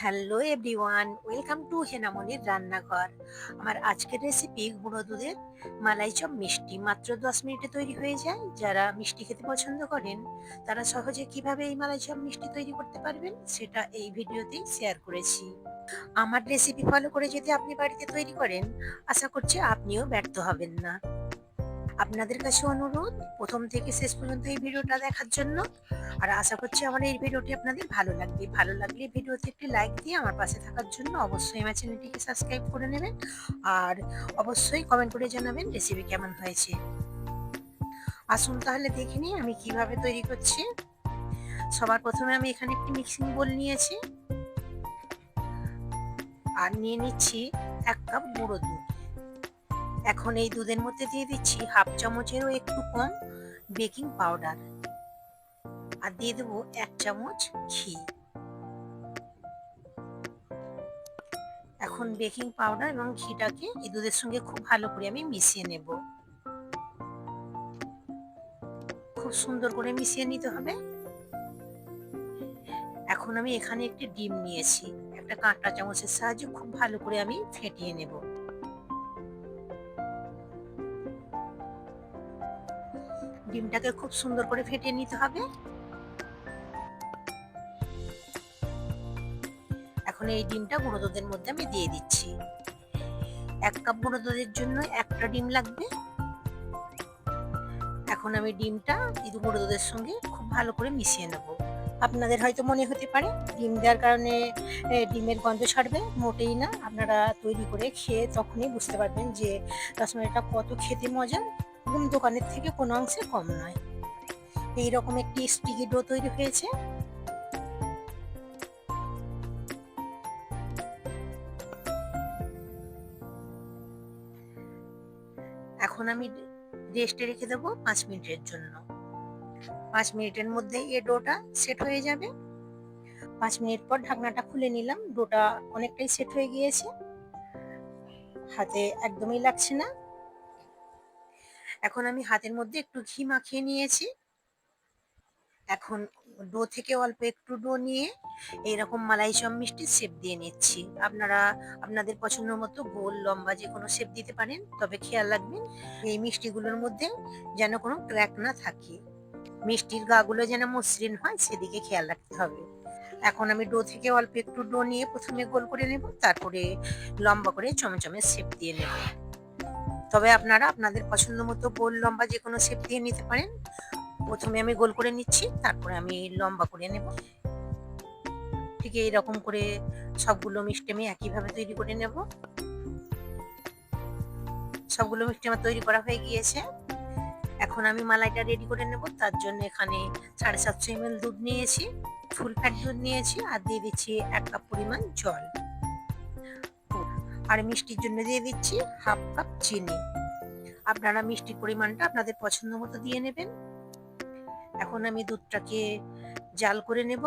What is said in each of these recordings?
Hello everyone, welcome to হেনামনির রান্নাঘর। আমার আজকের রেসিপি গুঁড়ো দুধের মালাই চপ মিষ্টি মাত্র 10 মিনিটে তৈরি হয়ে যায়। যারা মিষ্টি খেতে পছন্দ করেন তারা সহজে কিভাবে এই মালাই চপ মিষ্টি তৈরি করতে পারবেন সেটা এই ভিডিওতেই শেয়ার করেছি। আমার রেসিপি ফলো করে যদি আপনি বাড়িতে তৈরি করেন, আশা করছি আপনিও ব্যর্থ হবেন না। আপনাদের কাছে অনুরোধ, প্রথম থেকে শেষ পর্যন্ত এই ভিডিওটা দেখার জন্য। আর আশা করছি আমার এই ভিডিওটি আপনাদের ভালো লাগবে। ভালো লাগলে ভিডিওতে একটি লাইক দিয়ে আমার পাশে থাকার জন্য অবশ্যই আমার চ্যানেলটিকে সাবস্ক্রাইব করে নেবেন। আর অবশ্যই কমেন্ট করে জানাবেন রেসিপি কেমন হয়েছে। আসুন তাহলে দেখে নিই আমি কিভাবে তৈরি করছি। সবার প্রথমে আমি এখানে একটি মিক্সিং বোল নিয়েছি আর নিয়ে নিচ্ছি 1 কাপ গুঁড়ো দুধ। এখন এই দুধের মধ্যে দিয়ে দিচ্ছি হাফ চামচেরও একটু কম বেকিং পাউডার আর দিয়ে দেবো 1 চামচ ঘি। এখন বেকিং পাউডার এবং ঘিটাকে এই দুধের সঙ্গে খুব ভালো করে আমি মিশিয়ে নেব। খুব সুন্দর করে মিশিয়ে নিতে হবে। এখন আমি এখানে একটি ডিম নিয়েছি, একটা কাঁটা চামচের সাহায্যে খুব ভালো করে আমি ফেটিয়ে নেব। ডিমটাকে খুব সুন্দর করে ফেটিয়ে নিতে হবে। এখন এই ডিমটা গুঁড়ো দুধের মধ্যে আমি দিয়ে দিচ্ছি। 1 কাপ গুঁড়ো দুধের জন্য একটা ডিম লাগবে। এখন আমি ডিমটা এই গুঁড়ো দুধের সঙ্গে খুব ভালো করে মিশিয়ে নেব। আপনাদের হয়তো মনে হতে পারে ডিম দেওয়ার কারণে ডিমের গন্ধ ছাড়বে, মোটেই না। আপনারা তৈরি করে খেয়ে তখনই বুঝতে পারবেন যে রসমালাইটা কত খেতে মজার এবং দোকানের থেকে কোনো অংশে কম নয়। এইরকম একটি স্টিকি ডো তৈরি হয়েছে। এখন আমি রেস্টে রেখে দেবো 5 মিনিটের জন্য। 5 মিনিটের মধ্যে এই ডোটা সেট হয়ে যাবে। 5 মিনিট পর ঢাকনাটা খুলে নিলাম। ডোটা অনেকটাই সেট হয়ে গিয়েছে, হাতে একদমই লাগছে না। এখন আমি হাতের মধ্যে একটু ঘি মাখিয়ে নিয়েছি। এখন ডো থেকে অল্প একটু ডো নিয়ে এইরকম মালাই চপ মিষ্টির শেপ দিয়ে নিচ্ছি। আপনারা আপনাদের পছন্দ মতো গোল লম্বা যে কোনো শেপ দিতে পারেন, তবে খেয়াল রাখবেন এই মিষ্টিগুলোর মধ্যে যেন কোনো ক্র্যাক না থাকে। মিষ্টির গাগুলো যেন মসৃণ হয় সেদিকে খেয়াল রাখতে হবে। এখন আমি ডো থেকে অল্প একটু ডো নিয়ে প্রথমে গোল করে নেব, তারপরে লম্বা করে চমচমের শেপ দিয়ে নেব। তবে আপনারা আপনাদের পছন্দ মতো গোল লম্বা যে কোনো শেপ দিয়ে নিতে পারেন। প্রথমে আমি গোল করে নিচ্ছি, তারপরে আমি লম্বা করে নেব। ঠিক এইরকম করে সবগুলো মিষ্টি আমি একইভাবে তৈরি করে নেব। সবগুলো মিষ্টি আমার তৈরি করা হয়ে গিয়েছে। এখন আমি মালাইটা রেডি করে নেব। তার জন্য এখানে 750 ml দুধ নিয়েছি, ফুল ফ্যাট দুধ নিয়েছি আর দিয়ে দিচ্ছি 1 কাপ পরিমাণ জল। আর মিষ্টির জন্য দিয়ে দিচ্ছি হাফ কাপ চিনি। আপনারা মিষ্টির পরিমাণটা আপনাদের পছন্দ মতো দিয়ে নেবেন। এখন আমি দুধটাকে জাল করে নেব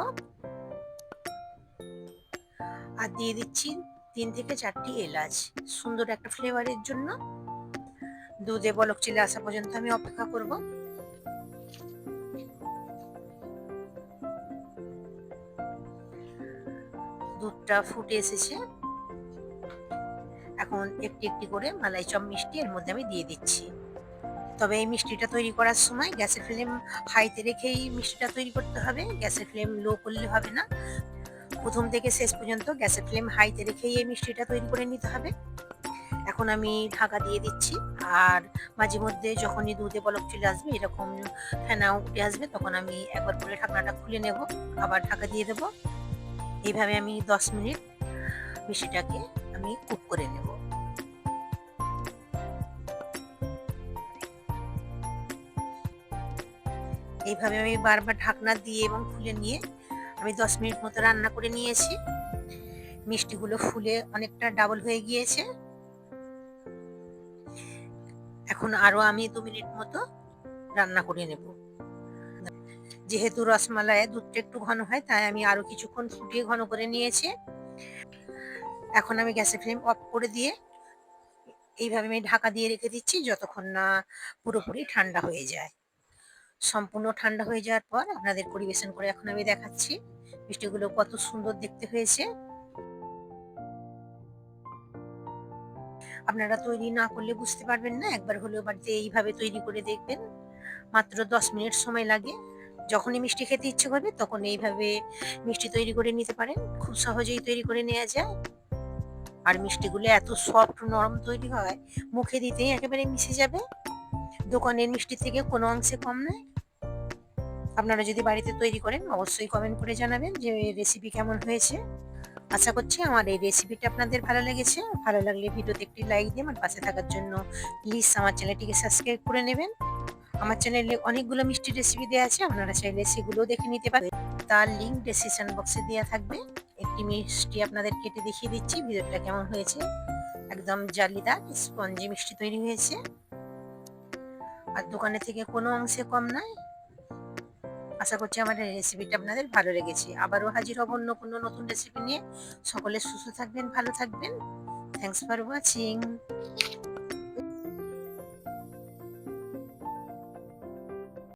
আর দিয়ে দিচ্ছি 3 থেকে 4টি এলাচ, সুন্দর একটা ফ্লেভারের জন্য। দুধে বলক চলে আসা পর্যন্ত আমি অপেক্ষা করব। দুধটা ফুটে এসেছে। এখন একটি একটি করে মালাই চপ মিষ্টি এর মধ্যে আমি দিয়ে দিচ্ছি। তবে এই মিষ্টিটা তৈরি করার সময় গ্যাসের ফ্লেম হাইতে রেখেই মিষ্টিটা তৈরি করতে হবে, গ্যাসের ফ্লেম লো করলে হবে না। প্রথম থেকে শেষ পর্যন্ত গ্যাসের ফ্লেম হাইতে রেখেই এই মিষ্টিটা তৈরি করে নিতে হবে। এখন আমি ঢাকা দিয়ে দিচ্ছি। আর মাঝে মধ্যে যখনই দুধে বলক চলে আসবে, এরকম ফেনা উঠে আসবে, তখন আমি একবার করে ঢাকনাটা খুলে নেব, আবার ঢাকা দিয়ে দেব। এইভাবে আমি 10 মিনিট মিষ্টিটাকে আমি কুক করে নেব। এইভাবে আমি বারবার ঢাকনা দিয়ে এবং খুলে নিয়ে আমি 10 মিনিট মতো রান্না করে নিয়েছি। মিষ্টিগুলো ফুলে অনেকটা ডাবল হয়ে গিয়েছে। এখন আরো আমি 2 মিনিট মতো রান্না করে নেব। যেহেতু রসমালাইয়ের দুধটা একটু ঘন হয়, তাই আমি আরো কিছুক্ষণ ফুটিয়ে ঘন করে নিয়েছি। এখন আমি গ্যাসের ফ্লেম অফ করে দিয়ে এইভাবে আমি ঢাকা দিয়ে রেখে দিচ্ছি যতক্ষণ না পুরোপুরি ঠান্ডা হয়ে যায়। সম্পূর্ণ ঠান্ডা হয়ে যাওয়ার পর আপনাদের পরিবেশন করে এখন আমি দেখাচ্ছি। মিষ্টিগুলো কত সুন্দর দেখতে হয়েছে। আপনারা তৈরি না করলে বুঝতে পারবেন না, একবার হলেও বাড়িতে এইভাবে তৈরি করে দেখবেন। মাত্র 10 মিনিট সময় লাগে। যখনই মিষ্টি খেতে ইচ্ছে করবে তখন এইভাবে মিষ্টি তৈরি করে নিতে পারেন। খুব সহজেই তৈরি করে নেওয়া যায়। আর মিষ্টিগুলো এত সফট নরম তৈরি হয়, মুখে দিতেই একেবারে মিশে যাবে। দোকানের মিষ্টির থেকে কোনো অংশে কম নয়। আপনারা যদি বাড়িতে তৈরি করেন অবশ্যই কমেন্ট করে জানাবেন যে রেসিপি কেমন হয়েছে। আশা করছি আমার এই রেসিপিটা আপনাদের ভালো লেগেছে। ভালো লাগলে ভিডিওতে একটি লাইক দিয়ে আমার পাশে থাকার জন্য প্লিজ আমার চ্যানেলটিকে সাবস্ক্রাইব করে নেবেন। আমার চ্যানেলে অনেকগুলো মিষ্টির রেসিপি দেওয়া আছে, আপনারা চাইলে সেগুলোও দেখে নিতে পারেন। তার লিঙ্ক ডেসক্রিপশন বক্সে দেওয়া থাকবে। একটি মিষ্টি আপনাদের কেটে দেখিয়ে দিচ্ছি ভিডিওটা কেমন হয়েছে। একদম জালিদার স্পঞ্জি মিষ্টি তৈরি হয়েছে, আর দোকানে থেকে কোনো অংশে কম নয়। আশা করছি আমার এই রেসিপিটা আপনাদের ভালো লেগেছে। আবারও হাজির হব অন্য কোনো নতুন রেসিপি নিয়ে। সকলে সুস্থ থাকবেন, ভালো থাকবেন। Thanks for watching.